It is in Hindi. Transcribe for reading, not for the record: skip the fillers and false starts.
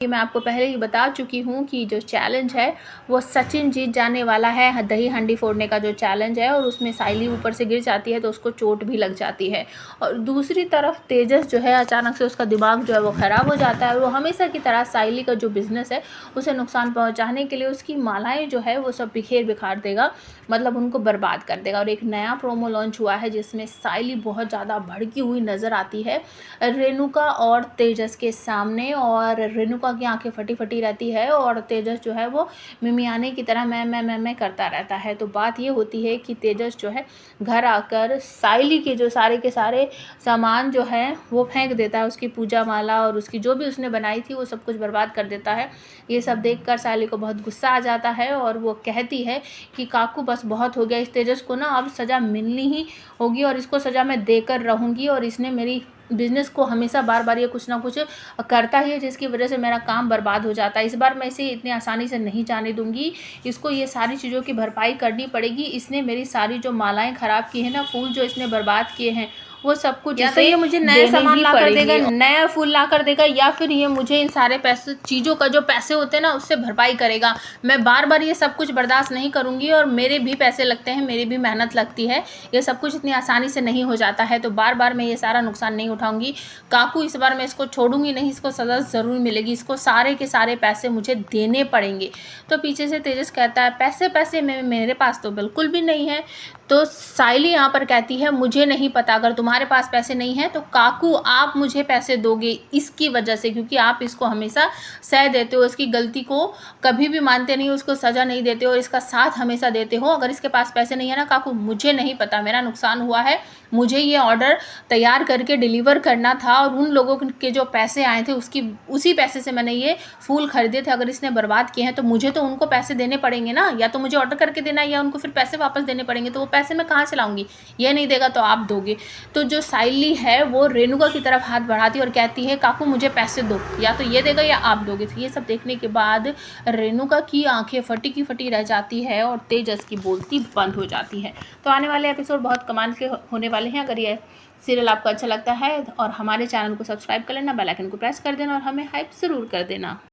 ये मैं आपको पहले ही बता चुकी हूँ कि जो चैलेंज है वो सचिन जीत जाने वाला है, दही हांडी फोड़ने का जो चैलेंज है, और उसमें साइली ऊपर से गिर जाती है तो उसको चोट भी लग जाती है। और दूसरी तरफ तेजस जो है अचानक से उसका दिमाग जो है वो ख़राब हो जाता है और वो हमेशा की तरह साइली का जो बिज़नेस है उसे नुकसान पहुँचाने के लिए उसकी मालाएँ जो है वो सब बिखेर बिखार देगा, मतलब उनको बर्बाद कर देगा। और एक नया प्रोमो लॉन्च हुआ है जिसमें साइली बहुत ज़्यादा भड़की हुई नज़र आती है रेणुका और तेजस के सामने, और रेणुका की आंखें फटी फटी रहती है और तेजस जो है वो मिमियाने की तरह मैं करता रहता है। तो बात ये होती है कि तेजस जो है घर आकर साइली के जो सारे के सारे सामान जो है वो फेंक देता है, उसकी पूजा माला और उसकी जो भी उसने बनाई थी वो सब कुछ बर्बाद कर देता है। ये सब देखकर साइली को बहुत गुस्सा आ जाता है और वो कहती है कि काकू बस बहुत हो गया, इस तेजस को ना अब सज़ा मिलनी ही होगी और इसको सज़ा मैं देकर रहूँगी, और इसने मेरी बिज़नेस को हमेशा बार बार ये कुछ ना कुछ करता ही है जिसकी वजह से मेरा काम बर्बाद हो जाता है। इस बार मैं इसे इतनी आसानी से नहीं जाने दूंगी, इसको ये सारी चीज़ों की भरपाई करनी पड़ेगी। इसने मेरी सारी जो मालाएं ख़राब की हैं ना, फूल जो इसने बर्बाद किए हैं वो सब कुछ या तो ये मुझे नए सामान ला कर देगा, नया फूल ला कर देगा, या फिर ये मुझे इन सारे पैसे चीज़ों का जो पैसे होते हैं ना उससे भरपाई करेगा। मैं बार बार ये सब कुछ बर्दाश्त नहीं करूँगी और मेरे भी पैसे लगते हैं, मेरी भी मेहनत लगती है, ये सब कुछ इतनी आसानी से नहीं हो जाता है, तो बार बार मैं ये सारा नुकसान नहीं उठाऊँगी। काकू इस बार मैं इसको छोड़ूंगी नहीं, इसको सज़ा ज़रूर मिलेगी, इसको सारे के सारे पैसे मुझे देने पड़ेंगे। तो पीछे से तेजस कहता है पैसे पैसे मेरे पास तो बिल्कुल भी नहीं है। तो साइली यहाँ पर कहती है मुझे नहीं पता, अगर तुम्हारे पास पैसे नहीं हैं तो काकू आप मुझे पैसे दोगे इसकी वजह से, क्योंकि आप इसको हमेशा सह देते हो, इसकी गलती को कभी भी मानते नहीं हो, उसको सज़ा नहीं देते हो और इसका साथ हमेशा देते हो। अगर इसके पास पैसे नहीं है ना काकू, मुझे नहीं पता, मेरा नुकसान हुआ है, मुझे ये ऑर्डर तैयार करके डिलीवर करना था और उन लोगों के जो पैसे आए थे उसी पैसे से मैंने ये फूल खरीदे थे। अगर इसने बर्बाद किए हैं तो मुझे तो उनको पैसे देने पड़ेंगे ना, या तो मुझे ऑर्डर करके देना है या उनको फिर पैसे वापस देने पड़ेंगे, तो वो पैसे मैं कहाँ से लाऊंगी, ये नहीं देगा तो आप दोगे। तो जो साइली है वो रेणुका की तरफ हाथ बढ़ाती और कहती है काकू मुझे पैसे दो, या तो ये देगा या आप दोगे। तो ये सब देखने के बाद रेणुका की आंखें फटी की फटी रह जाती है और तेजस की बोलती बंद हो जाती है। तो आने वाले एपिसोड बहुत कमाल के होने वाले हैं। अगर ये सीरियल आपको अच्छा लगता है और हमारे चैनल को सब्सक्राइब कर लेना, बेल आइकन को प्रेस कर देना और हमें हाइप ज़रूर कर देना।